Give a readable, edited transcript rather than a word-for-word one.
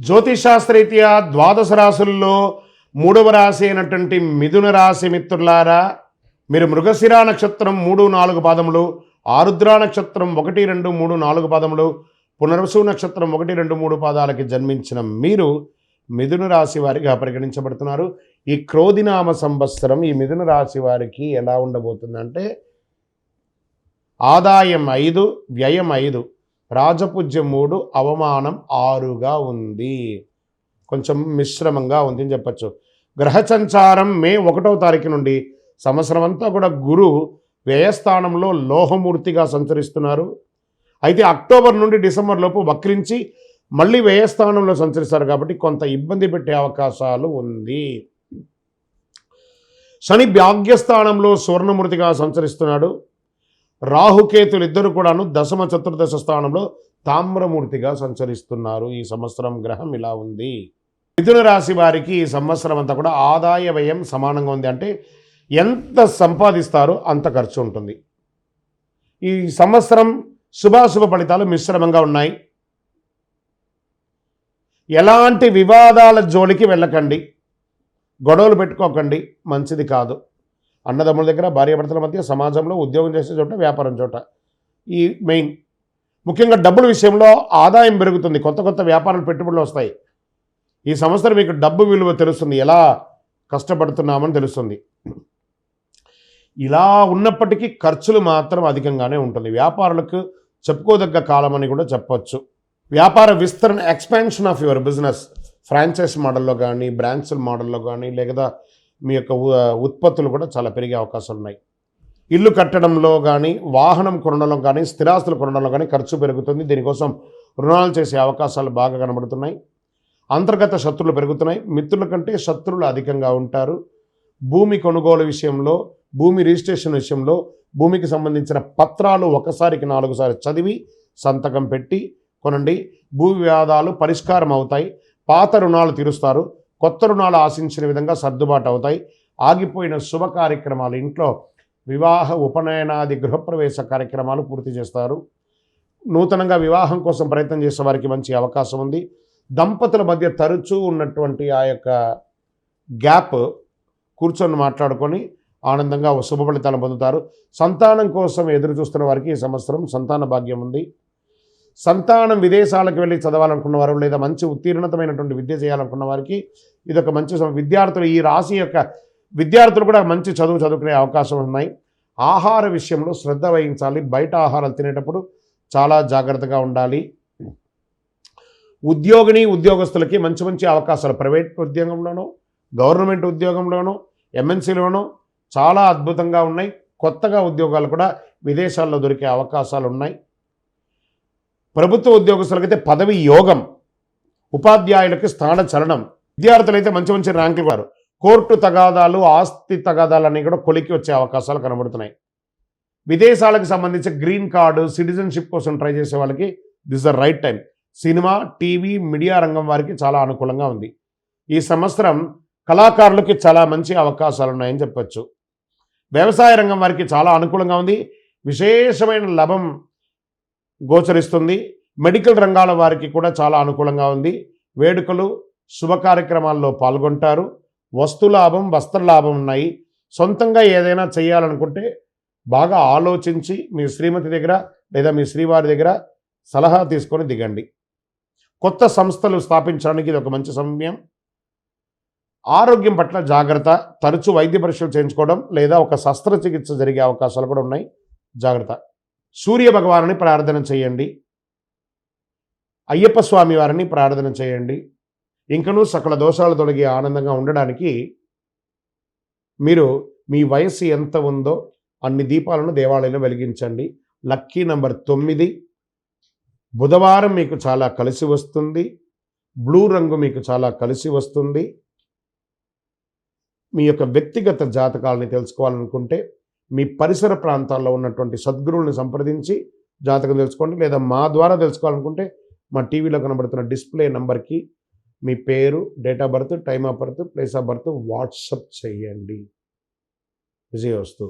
జ్యోతిషాస్త్రరీత్యా ద్వాదశ రాశుల్లో మూడవ రాశి అయినటువంటి మిథున రాశి మిత్రులారా, మీరు మృగశిర నక్షత్రం 3-4 పాదములు, ఆరుద్ర నక్షత్రం 1-2-3-4 పాదములు, పునర్వసు నక్షత్రం 1-2-3 పాదాలకి జన్మించిన మీరు మిథున రాశి వారిగా పరిగణించబడుతున్నారు. ఈ క్రోధినామ సంవత్సరం ఈ మిథున రాశి వారికి ఎలా ఉండబోతుందంటే, ఆదాయం 5, వ్యయం 5, రాజపూజ్యం 3, అవమానం 6గా ఉంది. కొంచెం మిశ్రమంగా ఉంది అని చెప్పచ్చు. గ్రహ సంచారం మే 1వ తారీఖు నుండి సంవత్సరం అంతా కూడా గురు వ్యయస్థానంలో లోహమూర్తిగా సంచరిస్తున్నారు. అయితే అక్టోబర్ నుండి డిసెంబర్ లోపు వక్రించి మళ్ళీ వ్యయస్థానంలో సంచరిస్తారు కాబట్టి కొంత ఇబ్బంది పెట్టే అవకాశాలు ఉంది. శని భాగ్యస్థానంలో సువర్ణమూర్తిగా సంచరిస్తున్నాడు. రాహుకేతులు ఇద్దరు కూడాను దశమ చతుర్దశ స్థానంలో తామ్రమూర్తిగా సంచరిస్తున్నారు. ఈ సంవత్సరం గ్రహం ఇలా ఉంది. మిథున రాశి వారికి ఈ సంవత్సరం అంతా కూడా ఆదాయ వ్యయం సమానంగా ఉంది. అంటే ఎంత సంపాదిస్తారో అంత ఖర్చు ఉంటుంది. ఈ సంవత్సరం శుభాశుభ ఫలితాలు మిశ్రమంగా ఉన్నాయి. ఎలాంటి వివాదాల జోలికి వెళ్ళకండి, గొడవలు పెట్టుకోకండి, మంచిది కాదు. అన్నదమ్ముల దగ్గర, భార్యాభర్తల మధ్య, సమాజంలో, ఉద్యోగం చేసే చోట, వ్యాపారం చోట, ఈ మెయిన్ ముఖ్యంగా డబ్బుల విషయంలో ఆదాయం పెరుగుతుంది. కొత్త కొత్త వ్యాపారాలు, పెట్టుబడులు వస్తాయి. ఈ సంవత్సరం మీకు డబ్బు విలువ తెలుస్తుంది, ఎలా కష్టపడుతున్నామని తెలుస్తుంది. ఇలా ఉన్నప్పటికీ ఖర్చులు మాత్రం అధికంగానే ఉంటుంది. వ్యాపారులకు చెప్పుకోదగ్గ కాలం అని కూడా చెప్పచ్చు. వ్యాపార విస్తరణ, expansion of your business, franchise మోడల్లో కానీ, బ్రాంచ్ల మోడల్లో కానీ, లేదా మీ యొక్క ఉత్పత్తులు కూడా చాలా పెరిగే అవకాశాలు ఉన్నాయి. ఇల్లు కట్టడంలో కానీ, వాహనం కొనడంలో కానీ, స్థిరాస్తులు కొనడంలో కానీ ఖర్చు పెరుగుతుంది. దీనికోసం రుణాలు చేసే అవకాశాలు బాగా కనబడుతున్నాయి. అంతర్గత శత్రువులు పెరుగుతున్నాయి. మిత్రుల కంటే శత్రువులు అధికంగా ఉంటారు. భూమి కొనుగోలు విషయంలో, భూమి రిజిస్ట్రేషన్ విషయంలో, భూమికి సంబంధించిన పత్రాలు ఒకసారికి 4 సార్లు చదివి సంతకం పెట్టి కొనండి. భూ వివాదాలు పరిష్కారం అవుతాయి. పాత రుణాలు తీరుస్తారు. కొత్త రుణాలు ఆశించిన విధంగా సర్దుబాటు అవుతాయి. ఆగిపోయిన శుభ కార్యక్రమాలు, ఇంట్లో వివాహ, ఉపనయనాది, గృహప్రవేశ కార్యక్రమాలు పూర్తి చేస్తారు. నూతనంగా వివాహం కోసం ప్రయత్నం చేసే వారికి మంచి అవకాశం ఉంది. దంపతుల మధ్య తరచూ ఉన్నటువంటి ఆ యొక్క గ్యాప్ కూర్చొని మాట్లాడుకొని ఆనందంగా శుభ ఫలితాలు పొందుతారు. సంతానం కోసం ఎదురు చూస్తున్న వారికి ఈ సంవత్సరం సంతాన భాగ్యం ఉంది. సంతానం విదేశాలకు వెళ్ళి చదవాలనుకున్న వారు, లేదా మంచి ఉత్తీర్ణతమైనటువంటి విద్య చేయాలనుకున్న వారికి ఇదొక మంచి విద్యార్థులు, ఈ రాశి యొక్క విద్యార్థులు కూడా మంచి చదువుకునే అవకాశం ఉన్నాయి. ఆహార విషయంలో శ్రద్ధ వహించాలి. బయట ఆహారాలు తినేటప్పుడు చాలా జాగ్రత్తగా ఉండాలి. ఉద్యోగస్తులకి మంచి మంచి అవకాశాలు ప్రైవేట్ ఉద్యోగంలోనూ, గవర్నమెంట్ ఉద్యోగంలోనూ, ఎంఎన్సీలోనూ చాలా అద్భుతంగా ఉన్నాయి. కొత్తగా ఉద్యోగాలు కూడా విదేశాల్లో దొరికే అవకాశాలు ఉన్నాయి. ప్రభుత్వ ఉద్యోగస్తులకైతే పదవి యోగం, ఉపాధ్యాయులకి స్థాన చలనం, విద్యార్థులైతే మంచి మంచి ర్యాంకులు వారు, కోర్టు తగాదాలు, ఆస్తి తగాదాలు అన్నీ కూడా కొలికి వచ్చే అవకాశాలు కనబడుతున్నాయి. విదేశాలకు సంబంధించి గ్రీన్ కార్డు, సిటిజన్షిప్ కోసం ట్రై చేసే వాళ్ళకి this the right time. Cinema, TV, media రంగం వారికి చాలా అనుకూలంగా ఉంది. ఈ సంవత్సరం కళాకారులకి చాలా మంచి అవకాశాలు ఉన్నాయని చెప్పచ్చు. వ్యవసాయ రంగం వారికి చాలా అనుకూలంగా ఉంది. విశేషమైన లాభం గోచరిస్తుంది. మెడికల్ రంగాల వారికి కూడా చాలా అనుకూలంగా ఉంది. వేడుకలు, శుభ కార్యక్రమాల్లో పాల్గొంటారు. వస్తులాభం, వస్త్రలాభం ఉన్నాయి. సొంతంగా ఏదైనా చేయాలనుకుంటే బాగా ఆలోచించి మీ శ్రీమతి దగ్గర లేదా మీ శ్రీవారి దగ్గర సలహా తీసుకొని దిగండి. కొత్త సంస్థలు స్థాపించడానికి ఇది ఒక మంచి సమయం. ఆరోగ్యం పట్ల జాగ్రత్త. తరచూ వైద్య పరీక్షలు చేయించుకోవడం లేదా ఒక శస్త్రచికిత్స జరిగే అవకాశాలు కూడా ఉన్నాయి. జాగ్రత్త. సూర్య భగవానుని ప్రార్థన చేయండి. అయ్యప్ప స్వామి వారిని ప్రార్థన చేయండి. ఇంకనూ సకల దోషాలు తొలగి ఆనందంగా ఉండడానికి మీరు మీ వయస్సు ఎంత ఉందో అన్ని దీపాలను దేవాలయంలో వెలిగించండి. Lucky number 9. బుధవారం మీకు చాలా కలిసి వస్తుంది. బ్లూ రంగు మీకు చాలా కలిసి వస్తుంది. మీ యొక్క వ్యక్తిగత జాతకాలని తెలుసుకోవాలనుకుంటే మీ పరిసర ప్రాంతాల్లో ఉన్నటువంటి సద్గురువులను సంప్రదించి జాతకం తెలుసుకోండి. లేదా మా ద్వారా తెలుసుకోవాలనుకుంటే మా టీవీలో కనబడుతున్న డిస్ప్లే నంబర్కి మీ పేరు, date of birth, time of birth, place of birth WhatsApp చేయండి. విజయవస్తు.